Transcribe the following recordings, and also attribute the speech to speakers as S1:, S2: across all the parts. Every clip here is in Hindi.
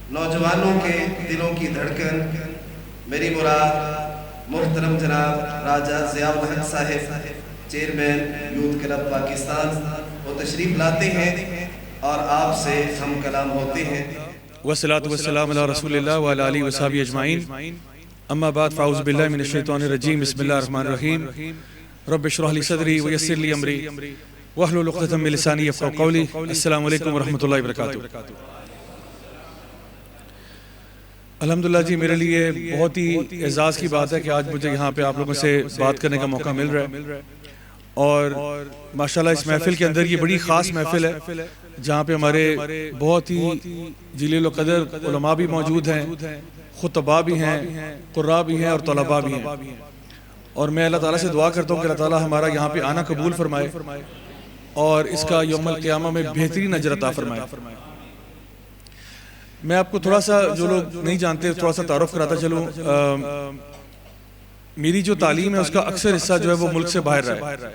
S1: नौजवानों के दिलों की धड़कन, मेरी मुराद मुहतरम जनाब राजा ज़ियाउल हक Sahib, chairman youth club Pakistan, वो तशरीफ़ लाते हैं और आपसे हम कलाम होते हैं।
S2: वस्सलातु वस्सलामु अला रसूलिल्लाह व अला आलिहि व सहबिहि अजमाइन। अम्मा बाद फ़ाऊज़ु बिल्लाहि मिनश शैतानिर रजीम। बिस्मिल्लाहिर रहमानिर रहीम। रब्बि इश्रह ली सदरी व यस्सिर ली अमरी वहलुल उक़दतम मिन लिसानी यफ़क़हू क़ौली। अस्सलामु अलैकुम व रहमतुल्लाहि व बरकातुहू। अल्हम्दुलिल्लाह जी, मेरे लिए बहुत ही एजाज़ की बात है कि आज मुझे यहाँ पे आप लोगों से बात करने का मौका मिल रहा है। और माशाल्लाह इस महफिल के अंदर ये बड़ी ख़ास महफिल है जहाँ पे हमारे बहुत ही जलील क़दर उलमा भी मौजूद हैं, खुतबा भी हैं, कुर्रा भी हैं और तलबा भी हैं। और मैं अल्लाह ताला से दुआ करता हूँ कि अल्लाह ताला हमारा यहाँ पे आना कबूल फरमाए और इसका यौमुल क़ियामा में बेहतरीन अजर अता फरमाए। मैं आपको थोड़ा सा, जो लोग नहीं जानते, थोड़ा सा तारुफ कराता चलूँ। मेरी जो तालीम है उसका अक्सर हिस्सा जो है वो मुल्क से बाहर रहा है।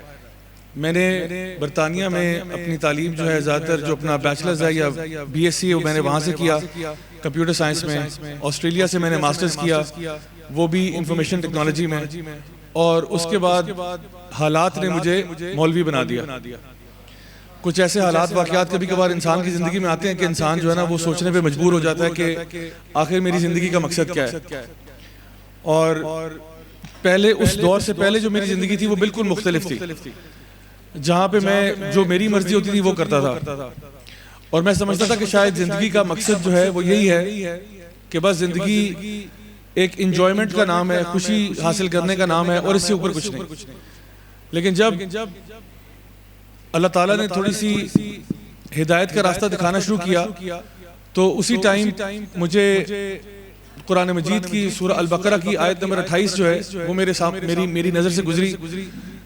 S2: मैंने बरतानिया में अपनी तालीम जो है ज़्यादातर जो अपना बैचलर्स है या BSc मैंने वहाँ से किया कंप्यूटर साइंस में। ऑस्ट्रेलिया से मैंने मास्टर्स किया, वो भी इंफॉर्मेशन टेक्नोलॉजी में। और उसके बाद हालात ने मुझे मौलवी बना दिया। कुछ ऐसे हालात वाक़यात कभी कभार इंसान की ज़िंदगी में आते हैं कि इंसान जो है ना वो सोचने पे मजबूर हो जाता है कि आखिर मेरी ज़िंदगी का मकसद क्या है। और पहले, उस दौर से पहले जो मेरी ज़िंदगी थी वो बिल्कुल मुख्तलिफ थी, जहाँ पे मैं जो मेरी मर्जी होती थी वो करता था। और मैं समझता था कि शायद ज़िंदगी का मकसद जो है वो यही है कि बस ज़िंदगी एक इंजॉयमेंट का नाम है, खुशी हासिल करने का नाम है और इससे ऊपर कुछ नहीं। लेकिन जब अल्लाह ताला ने थोड़ी सी हिदायत का रास्ता दिखाना शुरू किया तो उसी टाइम मुझे कुरान मजीद की सूरह अल बकरा की आयत नंबर 28 जो है वो मेरे सामने मेरी नज़र से गुजरी,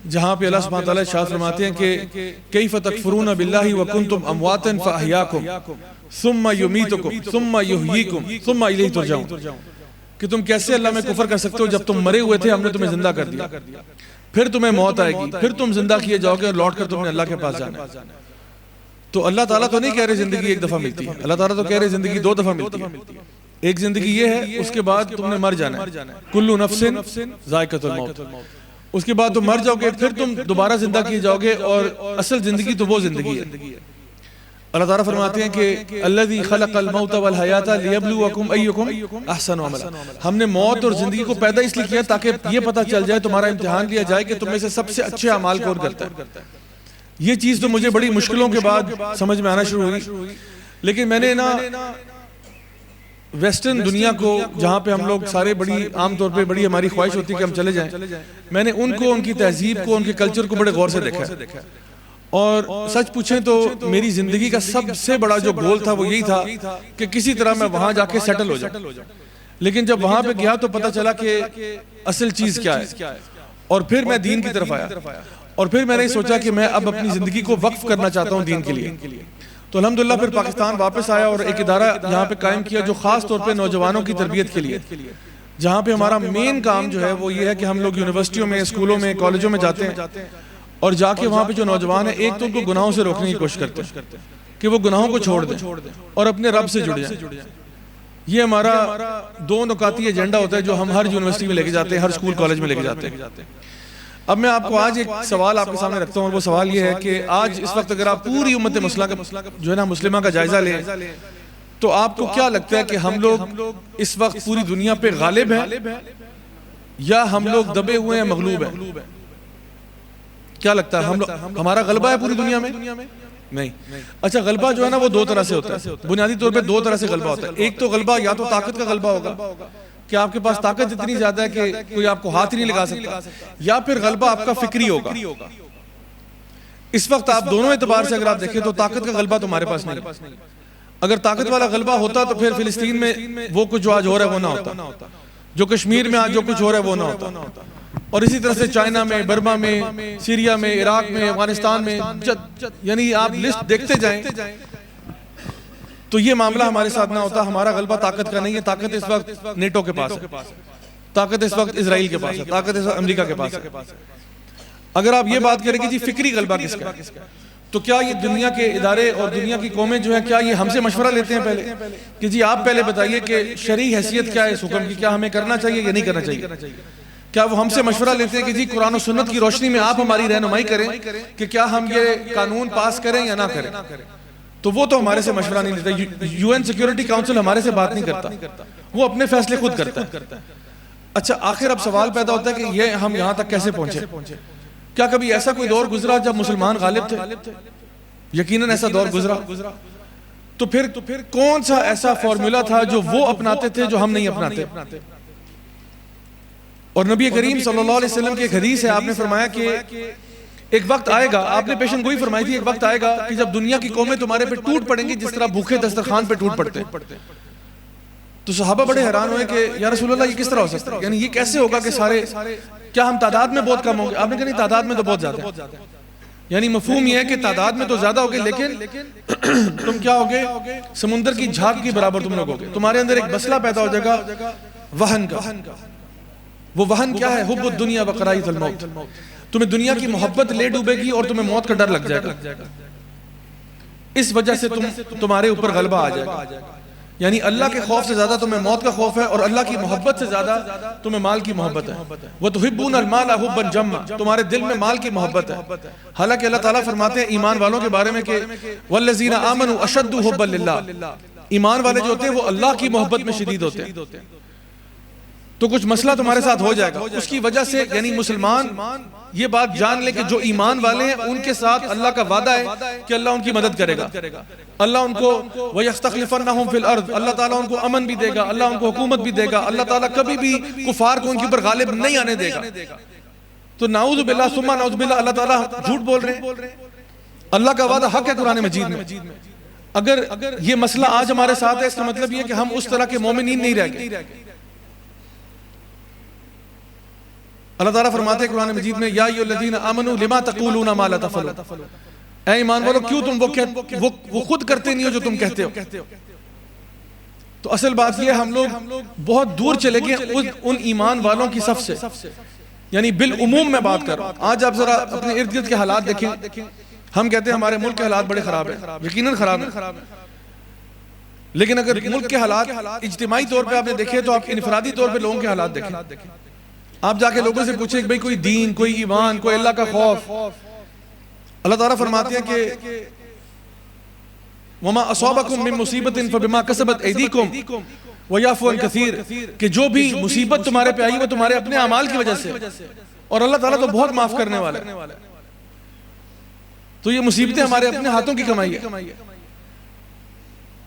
S2: जहाँ पे अल्लाह सुब्हानहू व तआला इरशाद फरमाते हैं कि कैफ़ तकफुरून बिल्लाहि व कुंतुम अमवातन फ़अहयाकुम सुम्मा युमीतुकुम सुम्मा युहयीकुम सुम्मा इलैहि तुरजाऊन। कि तुम कैसे अल्लाह में कुफर कर सकते हो, जब तुम मरे हुए थे हमने तुम्हें जिंदा कर दिया, फिर तुम्हें मौत आएगी, फिर तुम जिंदा किए जाओगे और लौट कर तुमने अल्लाह के पास जाना है। तो अल्लाह ताला तो नहीं कह रहे जिंदगी एक दफा मिलती है, अल्लाह ताला तो कह रहे जिंदगी 2 दफा मिलती है। एक जिंदगी ये है, उसके बाद तुमने मर जाना है। कुल्लु नफ्सिन ज़ाइक़तुल मौत। उसके बाद तुम मर जाओगे, फिर तुम दोबारा जिंदा किए जाओगे और असल जिंदगी तो वो जिंदगी है। अल्लाह ताला फरमाते हैं कि अल्लज़ी खलक़ल मौत वल हयाता लियब्लुवकुम अय्युकुम अहसनु अमला। हमने मौत और जिंदगी को पैदा इसलिए किया ताकि ये पता चल जाए, तुम्हारा इम्तिहान लिया जाए कि तुम में से सबसे अच्छे अमाल कौन करता है। ये चीज़ तो मुझे बड़ी मुश्किलों के बाद समझ में आना शुरू हुई। लेकिन मैंने ना वेस्टर्न दुनिया को, जहाँ पे हम लोग सारे बड़ी आमतौर पे बड़ी हमारी ख्वाहिश होती है कि हम चले जाएं, मैंने उनको, उनकी तहजीब को, उनके कल्चर को बड़े गौर से देखा। और सच पूछें तो मेरी जिंदगी का सबसे बड़ा जो गोल था वो यही था कि किसी तरह मैं वहां जाके सेटल हो जाऊं। लेकिन जब वहां पे गया तो पता चला कि असल चीज क्या है। और फिर मैं दीन की तरफ आया और फिर मैंने सोचा कि मैं अब अपनी जिंदगी को वक्फ करना चाहता हूँ दीन के लिए। तो अल्हम्दुलिल्लाह फिर पाकिस्तान वापस आया और एक इदारा यहाँ पे कायम किया जो खास तौर पे नौजवानों की तरबियत के लिए, जहाँ पे हमारा मेन काम जो है वो ये है कि हम लोग यूनिवर्सिटियों में, स्कूलों में, कॉलेजों में जाते हैं और जाके वहाँ पे जो नौजवान है, एक तो उनको गुनाहों से रोकने की कोशिश करते हैं कि वो गुनाहों को छोड़ दें और अपने रब से जुड़ जाएं। ये हमारा 2 नुकाती एजेंडा होता है जो हम हर यूनिवर्सिटी में लेके जाते हैं, हर स्कूल कॉलेज में लेके जाते हैं। अब मैं आपको आज एक सवाल आपके सामने रखता हूँ और वो सवाल ये है कि आज इस वक्त अगर आप पूरी उम्मत मुस्लिमा का जायजा लें तो आपको क्या लगता है कि हम लोग इस वक्त पूरी दुनिया पे गालिब हैं या हम लोग दबे हुए हैं, मगलूब हैं? क्या लगता है, हम लोग, हमारा गलबा है पूरी दुनिया में? नहीं। अच्छा, गलबा जो है ना वो 2 तरह से होता है। बुनियादी तौर पे 2 तरह से गलबा होता है। एक तो गलबा या तो ताकत का गलबा होगा कि आपके पास ताकत इतनी ज्यादा है कि कोई आपको हाथ ही नहीं लगा सकता, या फिर गलबा आपका फिक्री होगा। इस वक्त आप दोनों एतबार से अगर आप देखें तो ताकत का गलबा तुम्हारे पास नहीं। अगर ताकत वाला गलबा होता तो फिर फिलिस्तीन में वो कुछ जो आज हो रहा है वो ना होता, जो कश्मीर में आज जो कुछ हो रहा है वो ना होता, और इसी तरह से चाइना में, बर्मा में, सीरिया में, इराक में, अफगानिस्तान में, यानी आप लिस्ट देखते जाएं तो ये मामला हमारे साथ ना होता। हमारा गलबा ताकत का नहीं है, ताकत इस वक्त नेटो के पास है, ताकत इस वक्त इजराइल के पास है, ताकत इस वक्त अमेरिका के पास है। अगर आप ये बात करें कि जी फिक्री गलबा किसका है, तो क्या ये दुनिया के इदारे और दुनिया की कौमें जो है क्या ये हमसे मशवरा लेते हैं पहले कि जी आप पहले बताइए कि शरई हैसियत क्या है इस हुक्म की, क्या हमें करना चाहिए या नहीं करना चाहिए? क्या वो हमसे मशवरा लेते हैं कि जी कुरान और सुन्नत की रोशनी में आप हमारी रहनुमाई करें कि क्या हम ये कानून पास करें या ना करें? तो वो तो हमारे से मशवरा नहीं लेता। यूएन सिक्योरिटी काउंसिल हमारे से बात नहीं करता, वो अपने फैसले खुद करता है। अच्छा, आखिर अब सवाल पैदा होता है कि ये हम यहाँ तक कैसे पहुंचे? क्या कभी ऐसा कोई दौर गुजरा जब मुसलमान गालिब थे? यकीनन ऐसा दौर गुजरा। तो फिर कौन सा ऐसा फॉर्मूला था जो वो अपनाते थे जो हम नहीं अपनाते? और नबी करीम सल्लल्लाहु अलैहि वसल्लम की एक हदीस है, आपने फरमाया कि एक वक्त आएगा, आपने पेशन गोई फरमाई थी, एक वक्त आएगा कि जब दुनिया की कौमें तुम्हारे पे टूट पड़ेंगी जिस तरह भूखे दस्तरखान पे टूट पड़ते हैं। तो सहाबा बड़े हैरान हुए कि या रसूल अल्लाह ये किस तरह हो सकता है, यानी ये कैसे होगा कि सारे, क्या हम तादाद में बहुत कम होंगे? आपने कहा नहीं, तादाद में तो बहुत ज्यादा है। यानी मफहूम ये है कि तादाद में तो ज्यादा होगे लेकिन तुम क्या होगे? समुंदर की झाग की बराबर तुम लोग होगे। तुम्हारे अंदर एक मसला पैदा हो जाएगा वहन का। वो वहन क्या है? हुब्बुद दुनिया व कराहियतुल मौत। तुम्हें दुनिया की मोहब्बत ले डूबेगी और तुम्हें मौत का डर लग जाएगा। इस वजह से तुम्हारे ऊपर गलबा आ जाएगा। यानी अल्लाह के खौफ से ज्यादा तुम्हें मौत का खौफ है और अल्लाह की मोहब्बत से ज्यादा तुम्हें माल की मोहब्बत है। वो तुहिब्बूनल माल हुब्बन जम्मा, तुम्हारे दिल में माल की मोहब्बत है। हालांकि अल्लाह ताला फरमाते हैं ईमान वालों के बारे में कि वल्लज़ीना आमनू अशद्दु हुब्बन लिल्लाह, ईमान वाले जो होते हैं वो अल्लाह की मोहब्बत में शदीद होते हैं। तो कुछ मसला तुम्हारे साथ हो जाएगा उसकी वजह से। यानी मुसलमान ये बात जान ले कि जो ईमान वाले हैं उनके साथ अल्लाह का वादा है कि अल्लाह उनकी मदद करेगा। अल्लाह उनको वयस्तखलिफन्नहुम फिल अर्द, अल्लाह ताला उनको अमन भी देगा, अल्लाह उनको हुकूमत भी देगा, अल्लाह ताला कभी भी कुफार को उनके ऊपर गालिब नहीं आने देगा। तो नाऊज़ु बिल्लाह सुम्मा नाऊज़ु बिल्लाह, अल्लाह ताला झूठ बोल रहे हैं? अल्लाह का वादा हक है कुरान मजीद में। अगर ये मसला आज हमारे साथ है, इसका मतलब ये कि हम उस तरह के मोमिनीन नहीं रह गए। अल्लाह ताला फरमाते हैं कुरान मजीद में, या अय्युहल्लज़ीना आमनू लिमा तक़ूलूना मा ला तफ़अलून, ऐ ईमान वालों क्यों तुम वो खुद करते नहीं हो जो तुम कहते हो। तो असल बात ये, हम लोग बहुत दूर चले गए उन ईमान वालों की सफ से। यानी बिल उमूम में बात कर रहा हूं। आज आप जरा अपने इर्द गिर्द के हालात देखें। हम कहते हैं हमारे मुल्क के हालात बड़े खराब है, यकीनन खराब है। लेकिन अगर मुल्क के हालात इज्तिमाई तौर पर आपने देखे तो आप इनफरादी तौर पर लोगों के हालात देखें। आप जाके लोगों से पूछे कि भाई कोई दीन, कोई ईमान, कोई अल्लाह का खौफ। अल्लाह ताला फरमाते हैं कि वमा असाबकुम मिन मुसीबतिन फबिमा कसबत ऐदीकुम व याफू अन कसीर, कि जो भी मुसीबत तुम्हारे पे आई वो तुम्हारे अपने अमाल की वजह से, और अल्लाह ताला तो बहुत माफ करने वाला है। तो ये मुसीबतें हमारे अपने हाथों की कमाई है।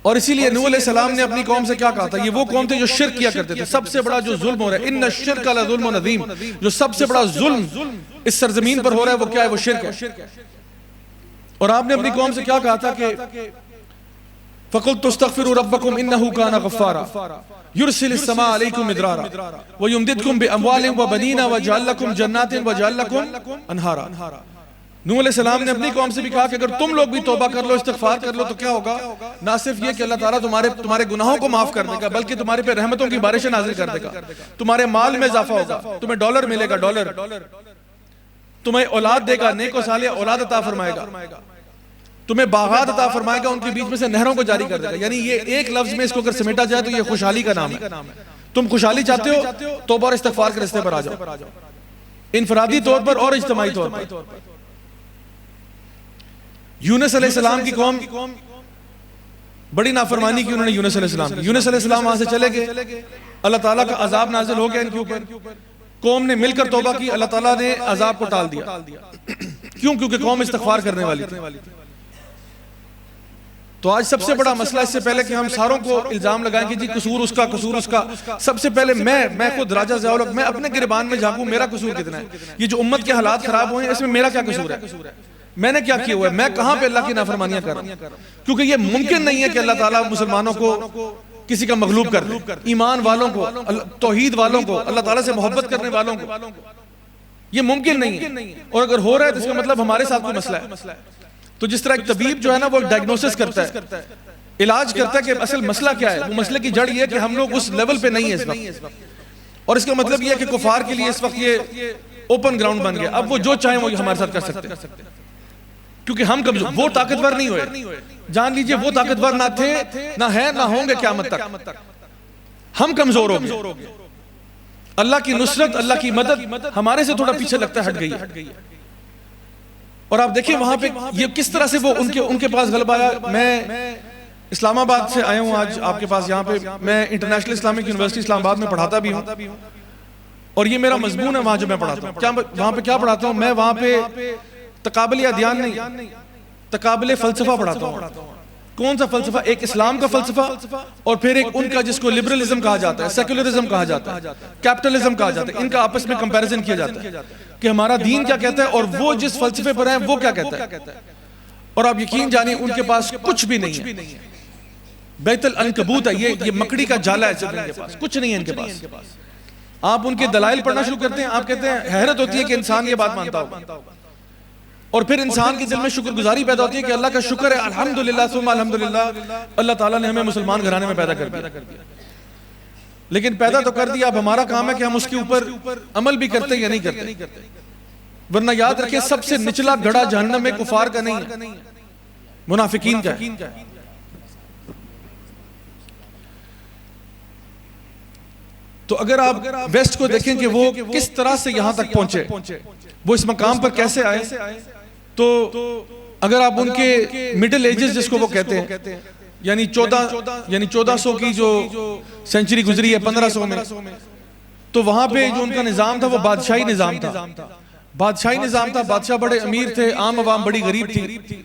S2: और इसीलिए नूह अलैहिस्सलाम ने अपनी कौम से क्या कहा था? ये वो कौम थे जो शिर्क किया करते थे। सबसे बड़ा जो जुल्म हो रहा है, इन्ना शिर्क लज़ुल्मुन अज़ीम, जो सबसे बड़ा जुल्म इस सरजमीन पर हो रहा है वो क्या है? वो शिर्क है। और आपने अपनी कौम से क्या कहा था कि फ़क़ुल्तु तस्तग़फ़िरू रब्बकुम इन्नहु काना गफ़्फ़ारा युरसिलिस समा अलैकुम मिदरारा व युमदिदकुम बिअमवालिन व बनीना व यजअल लकुम जन्नातिन व यजअल लकुम अनहारा। नूह अलैहिस्सलाम ने अपनी कौम से भी कहा कि अगर तुम लोग भी तौबा कर लो, इस्तिग़फ़ार कर लो तो क्या होगा? ना सिर्फ ये कि अल्लाह ताला तुम्हारे गुनाहों को माफ कर देगा, बल्कि तुम्हारे पे रहमतों की बारिशें नाज़िल कर देगा। तुम्हारे माल में इजाफा होगा, तुम्हें डॉलर मिलेगा, डॉलर। तुम्हें औलाद देगा, नेक व सालिह औलाद अता फरमाएगा, तुम्हें बागात अता फरमाएगा, उनके बीच में से नहरों को जारी कर देगा। यानी ये एक लफ्ज में इसको अगर समेटा जाए तो ये खुशहाली का नाम है। तुम खुशहाली चाहते हो, तौबा और इस्तिग़फ़ार के रास्ते पर आ जाओ, इनफरादी तौर पर और इज्तिमाई तौर पर। यूनुस अलैहिस्सलाम की कौम बड़ी नाफरमानी की उन्होंने यूनुस अलैहिस्सलाम। यूनुस अलैहिस्सलाम वहां से चले गए, अल्लाह ताला का अजाब नाजिल हो गया इनके ऊपर। कौम ने मिलकर तौबा की, अल्लाह ताला ने अजाब को टाल दिया। क्यों? क्योंकि कौम इस्तिग़फ़ार करने वाली थी। तो आज सबसे बड़ा मसला, इससे पहले कि हम सारों को इल्जाम लगाएं कि जी कसूर उसका, सबसे पहले मैं खुद राजा ज़ियाउल हक़, मैं अपने गिरबान में झांकूं, मेरा कसूर कितना है? ये जो उम्मत के हालात खराब हुए हैं इसमें मेरा क्या कसूर है? मैंने क्या किया हुआ है? मैं कहां पे अल्लाह की नाफरमानियां कर रहा हूं? क्योंकि ये मुमकिन नहीं है कि अल्लाह ताला मुसलमानों को किसी का मगलूब कर दे। ईमान वालों को, तौहीद वालों को, अल्लाह ताला से मोहब्बत करने वालों को ये मुमकिन नहीं है। और अगर हो रहा है तो इसका मतलब हमारे साथ कोई मसला है। तो जिस तरह एक तबीब जो है ना वो डायग्नोसिस करता है, इलाज करता है कि असल मसला क्या है, वो मसले की जड़ ये है कि हम लोग उस लेवल पे नहीं है इस वक्त। और इसका मतलब ये है कि कुफार के लिए इस वक्त ये ओपन ग्राउंड बन गया। अब वो जो चाहे वो हमारे साथ कर सकते हैं। क्योंकि हम कमजोर, वो ताकतवर नहीं हुए, जान लीजिए वो ताकतवर ना थे, ना है, ना होंगे क़यामत तक। हम कमजोर हो गए, अल्लाह की नुसरत, अल्लाह की मदद हमारे से थोड़ा पीछे लगता हट गई है। और आप देखिए वहां पे ये किस तरह से वो उनके पास गलबा आया। मैं इस्लामाबाद से आया हूँ आज आपके पास, यहाँ पे मैं इंटरनेशनल इस्लामिक यूनिवर्सिटी इस्लामाबाद में पढ़ाता भी हूँ, और ये मेरा मजमून है वहां जो मैं पढ़ाता हूँ। क्या वहां पे क्या पढ़ाता हूँ मैं? वहां पे तकाबुल अदयान नहीं, तकाबुल फलसफा पढ़ाता हूँ। कौन सा फलसफा? एक इस्लाम का फलसफा और फिर एक उनका जिसको लिबरलिज्म कहा जाता है, सेक्युलरिज्म कहा जाता है, कैपिटलिज्म कहा जाता है। इनका आपस में कंपैरिजन किया जाता है कि हमारा दीन क्या कहता है और वो जिस फलसफे पर है वो क्या कहता है। और आप यकीन जानिए उनके पास कुछ भी नहीं है, बैतुल अनकबूत है, ये मकड़ी का जाला है, इनके पास कुछ नहीं है। इनके पास आप उनके दलाइल पढ़ना शुरू करते हैं, आप कहते हैं हैरत होती है कि इंसान ये बात मानता हो, और फिर इंसान के दिल में शुक्रगुजारी पैदा होती है कि अल्लाह का शुक्र है, अल्हम्दुलिल्लाह सुम्मा अल्हम्दुलिल्लाह, अल्लाह ताला ने हमें मुसलमान घराने में पैदा कर दिया। लेकिन पैदा तो कर दिया, अब हमारा काम है कि हम उसके ऊपर अमल भी करते या नहीं करते। वरना याद रखिए सबसे निचला गड़ा जहन्नम में कुफार का नहीं है, मुनाफिकीन का है। तो अगर आप वेस्ट को देखें कि वो किस तरह से यहां तक पहुंचे, वो इस मकाम पर कैसे आए, तो अगर आप उनके मिडिल एजेस जिसको वो कहते हैं, यानी 1400 की जो सेंचुरी गुजरी है 1500 में, तो वहां पे जो उनका निजाम था वो बादशाही निजाम था। बादशाही निजाम था, बादशाह बड़े अमीर थे, आम आवाम बड़ी गरीब थी।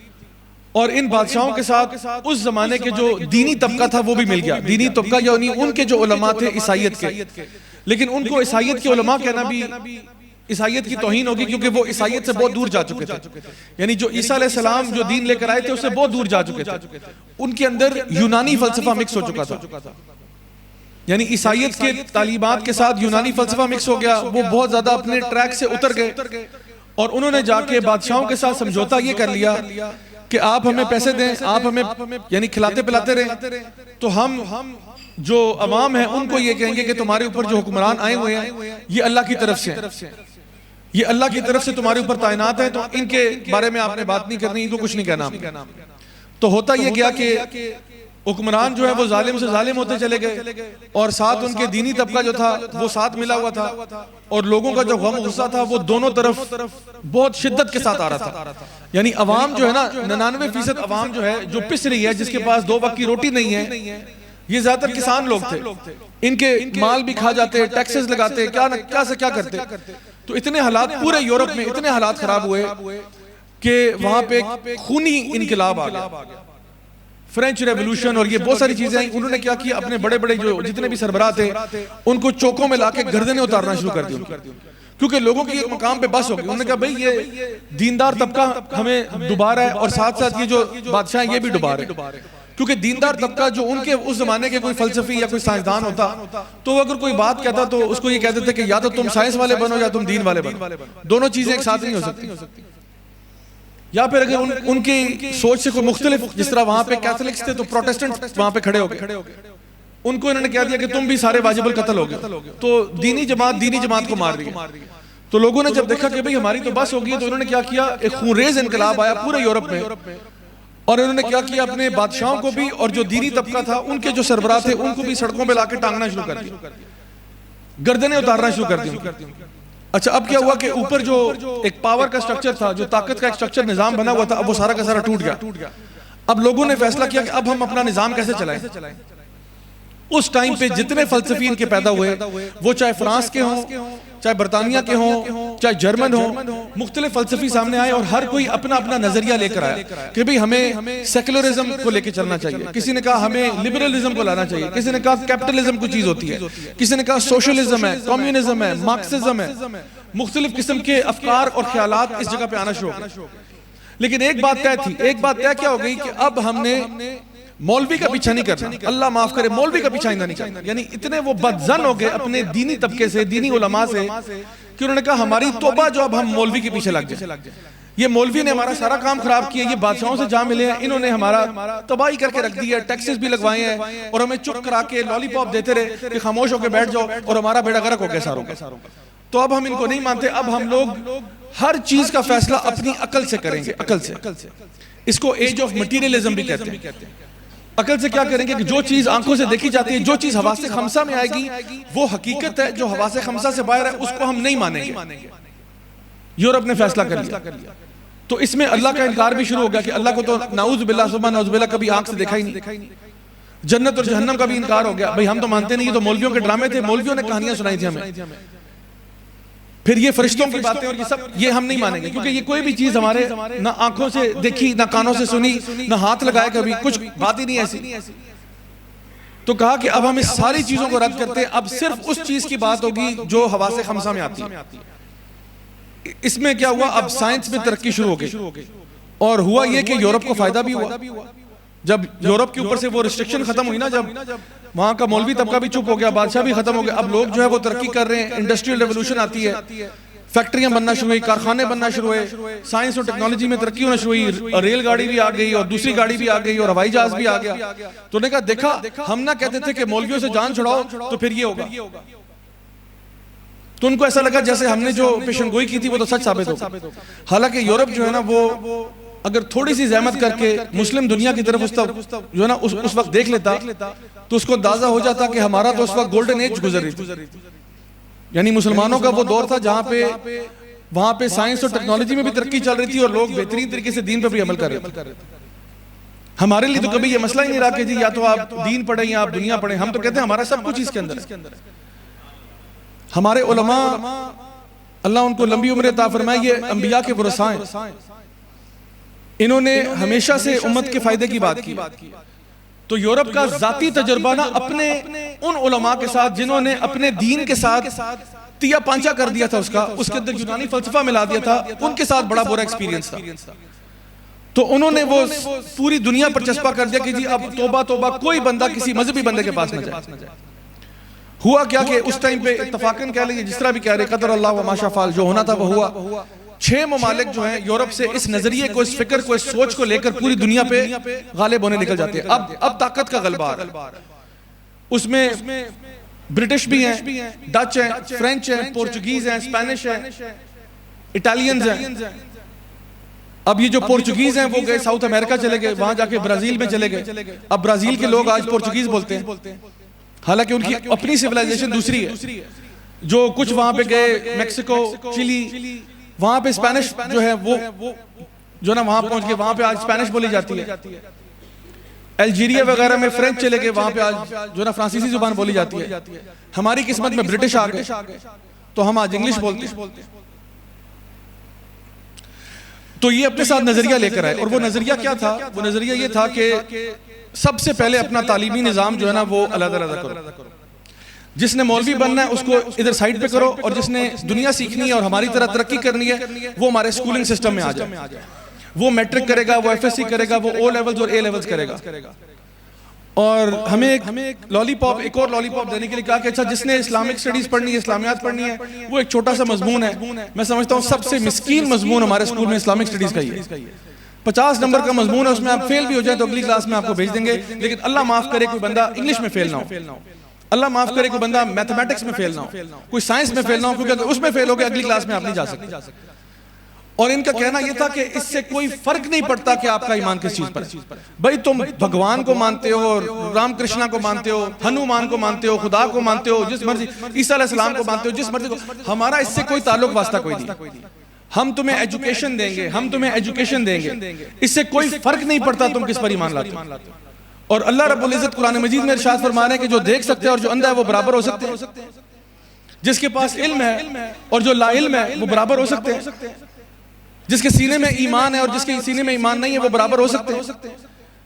S2: और इन बादशाहों के साथ उस जमाने के जो दीनी तबका था वो भी मिल गया। दीनी तबका यानी उनके जो उलमा थे ईसाइयत के, लेकिन उनको ईसाइयत के उलमा कहना भी ईसाइयत की तौहीन होगी, क्योंकि वो ईसाइयत से बहुत दूर जा चुके थे। यानी जो ईसा अलैहिस्सलाम जो दीन लेकर आए थे उससे बहुत दूर जा चुके थे। उनके अंदर यूनानी फलसफा मिक्स हो चुका था, यानी ईसाइयत के तालीमात के साथ यूनानी फलसफा मिक्स हो गया। वो बहुत ज्यादा अपने ट्रैक से उतर गए और उन्होंने जाके बादशाहों के साथ समझौता ये कर लिया कि आप हमें पैसे दें, आप हमें यानी खिलाते पिलाते रहें, तो हम जो अवाम है उनको ये कहेंगे कि तुम्हारे ऊपर जो हुक्मरान आए हुए हैं ये अल्लाह की तरफ से हैं, ये अल्लाह की तरफ से तुम्हारे ऊपर तैनात है, तो इनके बारे में आपने बात नहीं करनी, इनको कुछ नहीं कहना। तो होता ये गया कि हुक्मरान जो है वो जालिम से जालिम होते चले गए, और साथ उनके दीनी तबका जो था वो साथ मिला हुआ था, और लोगों का जो गम गुस्सा था वो दोनों तरफ बहुत शिद्दत के साथ आ रहा था। यानी अवाम जो है ना, 99% अवाम जो है जो पिस रही है, जिसके पास 2 वक्त की रोटी नहीं है, ये ज्यादातर किसान लोग थे। इनके माल भी खा जाते, टैक्सेस लगाते, क्या से क्या करते। तो इतने हालात पूरे यूरोप में इतने हालात खराब हुए कि वहां पे खूनी इनकलाब आ गया, फ्रेंच रेवोल्यूशन और ये बहुत सारी चीजें आई। उन्होंने क्या किया, अपने बड़े बड़े जो जितने भी सरबराह थे उनको चौकों में लाके गर्दनें उतारना शुरू कर दी, क्योंकि लोगों की एक मकाम पे बस हो गई। उन्होंने कहा भाई ये दीनदार तबका हमें डुबा रहा है, और साथ साथ ये जो बादशाह ये भी डुबा रहे हैं। क्योंकि दीनदार तबका जो उनके उस जमाने के कोई फलसफी या कोई साइंसदान होता, तो अगर कोई बात कहता तो उसको ये कहते थे कि या तो तुम साइंस वाले बनो या तुम दीन वाले बनो, दोनों चीजें एक साथ नहीं हो सकती। या फिर अगर उनकी सोच से कोई मुख्तलिफ, जिस तरह वहां पे कैथोलिक्स थे तो प्रोटेस्टेंट वहां पे खड़े हो गए, उनको इन्होंने कह दिया कि तुम भी सारे वाजिबुल कत्ल हो गए, तो दीनी जमात को मार दिया। तो लोगों ने जब देखा कि भाई हमारी तो बस होगी, तो उन्होंने क्या किया, एक खूनरेज इनकलाब आया पूरे यूरोप में, और उन्होंने क्या किया, अपने बादशाहों को भी और जो दीनी तबका था उनके जो सरबराह थे उनको भी सड़कों पे लाके टांगना शुरू कर दिया, गर्दनें उतारना शुरू कर दी। अच्छा, अब क्या हुआ कि ऊपर जो एक पावर का स्ट्रक्चर था, जो ताकत का एक स्ट्रक्चर निजाम बना हुआ था, अब वो सारा का सारा टूट गया। अब लोगों ने फैसला किया कि अब हम अपना निजाम कैसे चलाएं। उस टाइम पे जितने फलसफी इनके पैदा हुए, वो चाहे फ्रांस के हों, चाहे बरतानिया के हों, चाहे जर्मन हों, मुख्तलिफ फलसफी सामने आए और हर कोई अपना अपना नजरिया लेकर आया कि भाई हमें सेक्युलरिज्म को लेकर चलना चाहिए। किसी ने कहा हमें लिबरलिज्म को लाना चाहिए, किसी ने कहा कैपिटलिज्म कोई चीज होती है, किसी ने कहा सोशलिज्म है, कम्युनिज्म है, मार्क्सिज्म है। मुख्तलिफ किस्म के अफकार और ख्यालात इस जगह पे आना शुरू हो गए। लेकिन एक बात तय थी, एक बात तय क्या हो गई कि अब हमने मौलवी का पीछा नहीं करना, अल्लाह माफ करे, मौलवी का पीछा नहीं करना। यानी इतने वो बदजन हो गए अपने दीनी तबके से, दीनी उलमा से, कि उन्होंने कहा हमारी तौबा जो अब हम मौलवी के पीछे लग जाए। ये मौलवी ने हमारा सारा काम खराब किया, ये बादशाहों से जहां मिले हैं इन्होंने हमारा तबाही करके रख दी है, टैक्सेस भी लगवाए हैं और हमें चुप करा के लॉलीपॉप देते रहे कि खामोश होकर बैठ जाओ, और हमारा बेड़ा गर्क हो गया सारों का। तो अब हम इनको नहीं मानते, अब हम लोग हर चीज का फैसला अपनी अकल से करेंगे, अकल से। इसको एज ऑफ मटीरियलिज्म भी कहते हैं। अकल से क्या करेंगे कि जो चीज आंखों से देखी जाती है, जो चीज हवासे खमसा में आएगी वो हकीकत है, जो हवासे खमसा से बाहर है उसको हम नहीं मानेंगे। यूरोप ने फैसला कर लिया। तो इसमें अल्लाह का इनकार भी शुरू हो गया कि अल्लाह को तो नाउज बिल्लाह सुबह नाउज बिल्लाह कभी आंख से देखा ही नहीं। जन्नत और जहन्नम का भी इनकार हो गया, भाई हम तो मानते नहीं, ये तो मौलवियों के ड्रामे थे, मौलवियों ने कहानियां सुनाई थी हमें। फिर ये फरिश्तों की बातें और ये सब, ये हम नहीं मानेंगे, क्योंकि ये कोई भी चीज हमारे ना आंखों से देखी, ना कानों से सुनी, ना हाथ लगाए कभी, कुछ बात ही नहीं ऐसी। तो कहा कि अब हम इस सारी चीजों को रद्द करते हैं, अब सिर्फ उस चीज की बात होगी जो हवासे खमसा में आती है। इसमें क्या हुआ, अब साइंस में तरक्की शुरू हो गई, और हुआ ये कि यूरोप को फायदा भी हुआ। जब यूरोप के ऊपर से वो रिस्ट्रिक्शन खत्म हुई ना, जब वहां का मौलवी तबका भी चुप हो गया, बादशाह भी खत्म हो गया, अब लोग जो है वो तरक्की कर रहे हैं, इंडस्ट्रियल रेवोल्यूशन आती है, फैक्ट्रियां बनना शुरू हुई, कारखाने बनना शुरू हुए, साइंस और टेक्नोलॉजी में तरक्की होना शुरू हुई, रेलगाड़ी भी आ गई और दूसरी गाड़ी भी आ गई और हवाई जहाज भी आ गया। तो उन्होंने कहा देखा हम ना कहते थे कि मौलवियों से जान छुड़ाओ तो फिर ये होगा। तो उनको ऐसा लगा जैसे हमने जो पेशनगोई की थी वो तो सच साबित हो। हालांकि यूरोप जो है ना वो अगर थोड़ी सी जहमत करके मुस्लिम दुनिया की तरफ जो है ना उस वक्त देख लेता तो उसको अंदाजा हो जाता कि हमारा तो उस वक्त गोल्डन एज गुजर रही थी, यानी मुसलमानों का वो दौर था जहां पे वहां पे साइंस और टेक्नोलॉजी में भी तरक्की चल रही थी और लोग बेहतरीन तरीके से दीन पर भी अमल कर रहे थे। हमारे लिए तो कभी ये मसला ही नहीं रहा कि जी या तो आप दीन पढ़े या आप दुनिया पढ़े, हम तो कहते हैं हमारा सब कुछ इसके अंदर है। हमारे उलमा अल्लाह उनको लंबी उम्र अता फरमाए, ये अंबिया के वरसा हैं, इन्होंने हमेशा से उम्मत के फायदे की बात की। तो यूरोप का जाती तजुर्बा ना अपने उन उलमा के साथ जिन्होंने अपने दीन के साथ तिया पांचा कर दिया था, उसके अंदर यूनानी फलसफा मिला दिया था, उनके साथ बड़ा बुरा एक्सपीरियंस था। तो उन्होंने वो पूरी दुनिया पर चस्पा कर दिया कि जी अब तौबा तौबा, कोई बंदा किसी मजहबी बंदे के पास न जाए। हुआ क्या कि उस टाइम पे इत्तफाकन कह लीजिए, जिस तरह भी कह रहे, कदर अल्लाह व माशा फाल, जो होना था वो हुआ। 6 ममालिक जो हैं यूरोप से इस नजरिए को, इस फिक्र को, इस सोच को लेकर पूरी दुनिया पे गालिब होने निकल जाते हैं। अब ताकत का गलबा आ रहा है। उसमें ब्रिटिश भी हैं, डच हैं, फ्रेंच हैं, पोर्चुगीज हैं, स्पेनिश हैं, इटालियंस हैं। अब ये जो पोर्चुगीज हैं वो गए साउथ अमेरिका चले गए, वहां जाके ब्राजील में चले गए। अब ब्राजील के लोग आज पोर्चुगीज बोलते हैं, हालांकि उनकी अपनी सिविलाइजेशन दूसरी है। जो कुछ वहां पे गए, मैक्सिको, चिली, वहां पे स्पेनिश जो है वो जो ना वहां पहुंच के वहां पे आज स्पेनिश बोली जाती है। अल्जीरिया वगैरह में फ्रेंच चले गए, वहां पे आज जो ना फ्रांसीसी जुबान बोली जाती है। हमारी किस्मत में ब्रिटिश आ गए तो हम आज इंग्लिश बोलते हैं। तो ये अपने साथ नजरिया लेकर आए, और वो नजरिया क्या था? वो नजरिया ये था कि सबसे पहले अपना तालीमी निजाम जो है ना वो अलग-अलग करो। जिसने मौलवी बनना है उसको इधर साइड पे करो, और जिसने दुनिया सीखनी है और हमारी तरह तरक्की करनी है वो हमारे स्कूलिंग सिस्टम में आ जाए। वो मैट्रिक करेगा, वो एफएससी करेगा, वो ओ लेवल्स और ए लेवल्स करेगा। और हमें एक लॉलीपॉप, एक और लॉलीपॉप देने के लिए कहा कि अच्छा जिसने इस्लामिक स्टडीज पढ़नी है, इस्लामियात पढ़नी है, वो एक छोटा सा मजमून है। मैं समझता हूँ सबसे मिस्कीन मजमून हमारे स्कूल में इस्लामिक स्टडीज का ही है। 50 नंबर का मजमून है, उसमें आप फेल भी हो जाए तो अगली क्लास में आपको भेज देंगे। लेकिन अल्लाह माफ करे कोई बंदा इंग्लिश में फेल ना हो, अल्लाह माफ करे कोई बंदा मैथमेटिक्स में फेल ना हो, कोई साइंस में फेल ना हो, क्योंकि अगर उसमें फेल हो गए अगली क्लास में आप नहीं जा सकते। और इनका कहना यह था कि इससे कोई फर्क नहीं पड़ता कि आपका ईमान किस चीज पर है। भाई तुम भगवान को मानते हो, राम कृष्णा को मानते हो, हनुमान को मानते हो, खुदा को मानते हो, जिस मर्जी, ईसा अलैहिस्सलाम को मानते हो, जिस मर्जी को, हमारा इससे कोई ताल्लुक वास्ता कोई नहीं। हम तुम्हें एजुकेशन देंगे, हम तुम्हें एजुकेशन देंगे, इससे कोई फर्क नहीं पड़ता तुम किस पर ईमान लाते हो। और अल्लाह रब्बुल इज्जत कुरान मजीद में इरशाद फरमा रहे हैं कि जो देख सकते हैं और जो अंधा है वो बराबर हो सकते हैं। जिसके पास इल्म है और जो ला इल्म है वो बराबर हो सकते हैं। जिसके सीने में ईमान है और जिसके सीने में ईमान नहीं है वो बराबर हो सकते हैं।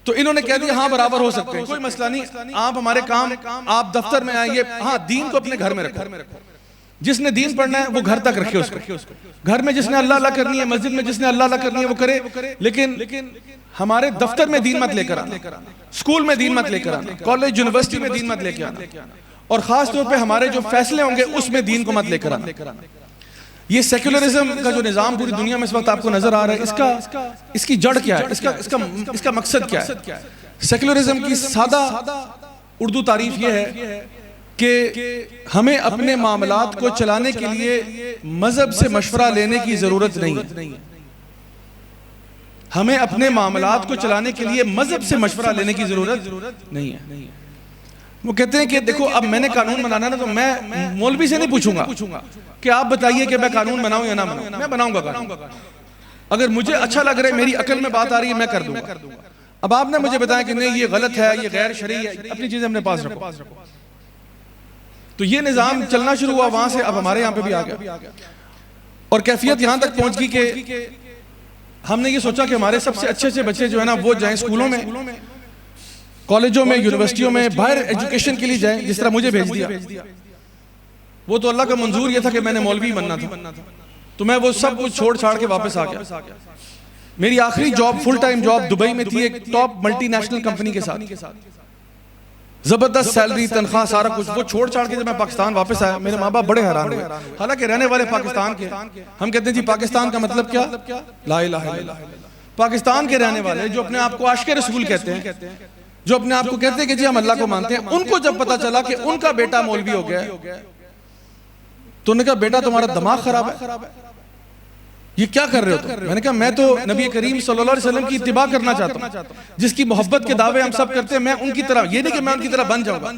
S2: तो इन्होंने कह दिया हाँ बराबर हो सकते हैं, कोई मसला नहीं, आप हमारे काम, आप दफ्तर में आइए, हाँ दीन को अपने घर में रखो। जिसने दीन पढ़ना है वो घर तक रखे उसको। घर में जिसने अल्लाह अल्लाह करनी है, मस्जिद में जिसने अल्लाह अल्लाह करनी है वो करे, लेकिन हमारे दफ्तर में दीन मत लेकर आना, स्कूल में दीन मत लेकर आना, कॉलेज यूनिवर्सिटी में दीन मत लेकर आना, और खास तौर पे हमारे जो फैसले होंगे उसमें दीन को मत लेकर आना। ये सेक्युलरिज्म का जो निजाम पूरी दुनिया में इस वक्त आपको नजर आ रहा है, इसकी जड़ क्या है, इसका मकसद क्या है? सेक्युलरिज्म की सादा उर्दू तारीफ ये है कि हमें अपने मामलात को चलाने के लिए मजहब से मशवरा लेने की जरूरत नहीं है। हमें अपने मामलात को चलाने के लिए मजहब से मशवरा लेने की जरूरत नहीं है। वो कहते हैं कि देखो अब मैंने कानून बनाना ना, तो मैं मौलवी से नहीं पूछूंगा कि आप बताइए कि मैं कानून बनाऊं या ना बनाऊं, मैं बनाऊंगा कानून। अगर मुझे अच्छा लग रहा है, मेरी अकल में बात आ रही है, मैं कर दूंगा। अब आपने मुझे बताया कि नहीं ये गलत है, ये गैर शरई है, अपनी चीजें अपने पास रखो। तो ये निजाम चलना शुरू हुआ वहां से, अब हमारे यहाँ पे भी आ गया और कैफियत यहां तक पहुंच गई कि हमने ये सोचा कि हमारे सबसे अच्छे बच्चे जो है ना वो जाएं स्कूलों में, कॉलेजों में, यूनिवर्सिटियों में, बाहर एजुकेशन के लिए जाएं। जिस तरह मुझे भेज दिया, वो तो अल्लाह का मंजूर ये था कि मैंने मौलवी बनना था, तो मैं वो सब कुछ छोड़ छाड़ के वापस आ गया। मेरी आखिरी job full time job Dubai में थी, एक टॉप मल्टीनेशनल कंपनी के साथ, जबरदस्त सैलरी, तनख्वाह, सारा कुछ। वो छोड़ छाड़ के जब मैं पाकिस्तान वापस आया, मेरे माँ बाप बड़े हैरान हुए। हालांकि रहने वाले पाकिस्तान के, हम कहते हैं जी पाकिस्तान का मतलब क्या, ला इलाहा इल्लल्लाह। पाकिस्तान के रहने वाले जो अपने आप को आशिक़े रसूल कहते हैं, जो अपने आप को कहते हैं कि जी हम अल्लाह को मानते हैं, उनको जब पता चला कि उनका बेटा मौलवी हो गया, तो उन्होंने कहा बेटा तुम्हारा दिमाग खराब है, ये क्या कर रहे हो? मैंने कहा मैं तो नबी करीम सल्लल्लाहु अलैहि वसल्लम की इत्तिबा करना चाहता हूँ, जिसकी मोहब्बत के दावे हम सब करते हैं। मैं उनकी तरह, ये नहीं कि मैं उनकी तरह बन जाऊंगा,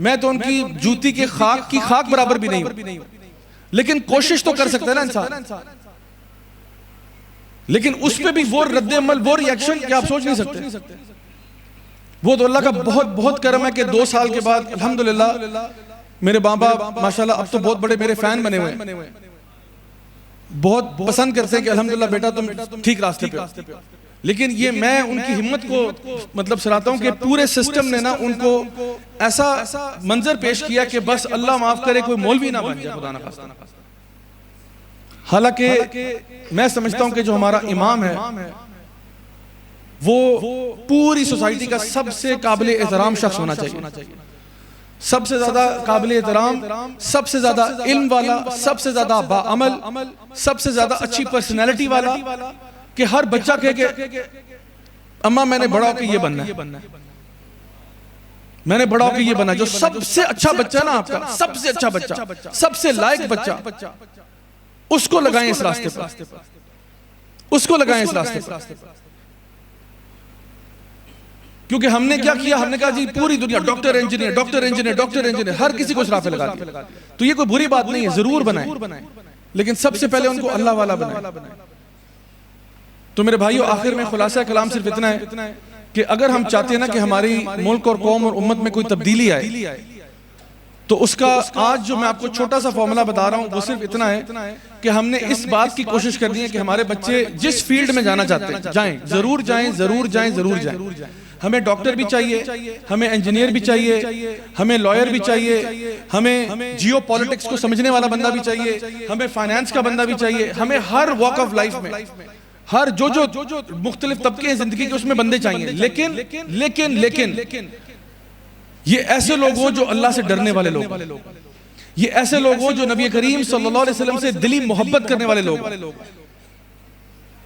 S2: मैं तो उनकी जूती के खाक की खाक बराबर भी नहीं हूं, लेकिन कोशिश तो कर सकता है ना इंसान। लेकिन उस पे भी वो रद्द अमल, वो रिएक्शन क्या आप सोच नहीं सकते। वो तो अल्लाह का बहुत बहुत करम है कि 2 साल के बाद अल्हम्दुलिल्लाह मेरे माँ बाप माशाल्लाह अब तो बहुत बड़े मेरे फैन बने हुए हैं, बहुत पसंद करते हैं कि अल्हम्दुलिल्लाह बेटा तुम ठीक रास्ते पे हो। लेकिन ये मैं उनकी हिम्मत को मतलब सराहता हूँ कि पूरे सिस्टम ने ना उनको ऐसा मंजर पेश किया कि बस अल्लाह माफ करे कोई मौलवी ना बन जाए, खुदा ना खास्ता। हालांकि मैं समझता हूँ कि जो हमारा इमाम है वो पूरी सोसाइटी का सबसे काबिल एहतराम शख्स होना चाहिए, सबसे ज्यादा काबिल एहतराम, सबसे ज्यादा इल्म वाला, सबसे ज्यादा बाअमल, सबसे ज्यादा अच्छी पर्सनैलिटी वाला, कि हर बच्चा कहे कि अम्मा मैंने बड़ा होकर ये बनना है, मैंने बड़ा होकर ये बनना है। जो सबसे अच्छा बच्चा ना आपका, सबसे अच्छा बच्चा, सबसे लायक बच्चा, उसको लगाएं इस रास्ते पर, उसको लगाएं इस रास्ते पर। क्योंकि हमने क्या किया, हमने कहा जी पूरी दुनिया doctor engineer, doctor engineer, doctor engineer, हर किसी को इस रास्ते लगा दिया। तो ये कोई बुरी बात नहीं है, जरूर बनाए, लेकिन सबसे पहले उनको अल्लाह वाला बनाए। तो मेरे भाइयों, आखिर में खुलासा कलाम सिर्फ इतना है कि अगर हम चाहते हैं ना कि हमारी मुल्क और कौम और उम्मत में कोई तब्दीली आए, तो उसका आज जो मैं आपको छोटा सा फॉर्मूला बता रहा हूँ वो सिर्फ इतना है कि हमने इस बात की कोशिश करनी है कि हमारे बच्चे जिस फील्ड में जाना चाहते हैं जाएं, जरूर जाएं, जरूर जाएं, जरूर जाएं। हमें डॉक्टर भी चाहिए, हमें इंजीनियर भी चाहिए, हमें लॉयर भी चाहिए, हमें जियो पॉलिटिक्स को समझने वाला बंदा भी चाहिए, हमें फाइनेंस का बंदा भी चाहिए, हमें हर वॉक ऑफ लाइफ में हर जो मुख्तलिफ तबके हैं जिंदगी के उसमें बंदे चाहिए। लेकिन ये ऐसे लोग हो जो अल्लाह से डरने वाले लोग, ये ऐसे लोग हो जो नबी करीम सल्लल्लाहु अलैहि वसल्लम से दिली मोहब्बत करने वाले लोग,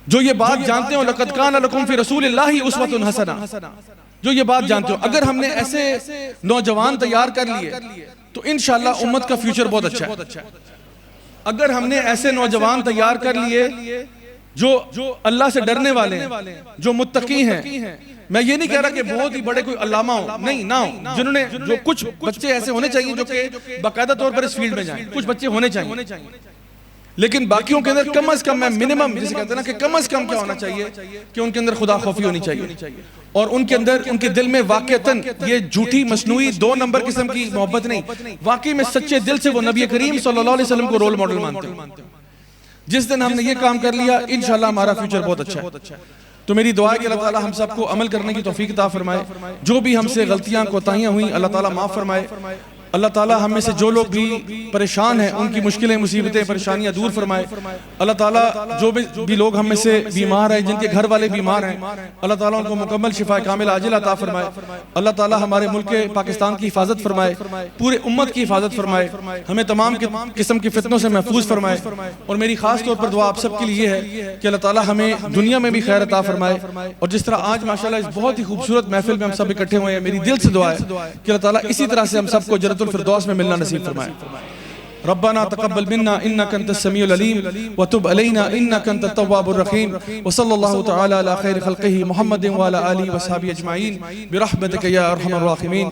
S2: जो ये बात जानते हो लक़द कान लकुम फी रसूलिल्लाहि उस्वतुन हसना, जो ये बात जानते हो। अगर हमने ऐसे नौजवान तैयार कर लिए तो इंशाअल्लाह उम्मत का फ्यूचर बहुत अच्छा है। अगर हमने ऐसे नौजवान तैयार कर लिए जो अल्लाह से डरने वाले हैं, जो मुत्तकी हैं, मैं ये नहीं कह रहा कि बहुत ही बड़े कोई अल्लामा हो, नहीं ना हो, जिन्होंने जो कुछ बच्चे ऐसे होने चाहिए जो कि बाकायदा तौर पर इस फील्ड में जाएं, कुछ बच्चे होने चाहिए, लेकिन बाकियों के अंदर कम से कम, मैं मिनिमम जिसे कहते हैं ना कि कम से कम क्या होना चाहिए कि उनके अंदर खुदा खौफी होनी चाहिए, और उनके अंदर उनके दिल में वाकईतन ये झूठी मसनूई 2 नंबर किस्म की मोहब्बत नहीं, वाकई में सच्चे दिल से वो नबी करीम सल्लल्लाहु अलैहि वसल्लम को रोल मॉडल मानते हैं। जिस दिन हमने ये काम कर लिया इंशाअल्लाह हमारा फ्यूचर बहुत अच्छा है। तो मेरी दुआ है कि अल्लाह ताला हम सबको अमल करने की तौफीक अता फरमाए, जो भी हमसे गलतियां कोताहियां हुई अल्लाह ताला माफ फरमाए। अल्लाह ताला हम में से जो लोग भी परेशान हैं उनकी मुश्किलें, मुसीबतें, परेशानियां दूर फरमाए। अल्लाह ताला जो भी लोग हम में से बीमार हैं, जिनके घर वाले बीमार हैं, अल्लाह ताला उनको मुकम्मल शिफा कामिल आजिल अता फरमाए। अल्लाह ताला हमारे मुल्क पाकिस्तान की हिफाजत फरमाए, पूरे उम्मत की हिफाजत फरमाए, हमें तमाम किस्म की फितनों से महफूज फरमाए। और मेरी खास तौर पर दुआ आप सबके लिए है कि अल्लाह ताला हमें दुनिया में भी खैर अता फरमाए। और जिस तरह आज माशाल्लाह इस बहुत ही खूबसूरत महफिल में हम सब इकट्ठे हुए हैं, मेरी दिल से दुआ है कि अल्लाह ताला इसी तरह से हम सबको जन्नत जन्नतुल फिरदौस में मिलना नसीब फरमाए। रब्बना तक़ब्बल मिन्ना इन्नका अंतस समीउल अलीम व तुब अलैना इन्नका अंतत तव्वाबुर रहीम व सल्लल्लाहु तआला अला खैरि खल्क़िही मुहम्मदिन व अला आलिहि व सहाबिहि अजमाइन बिरहमतिका या अरहमर राहिमीन।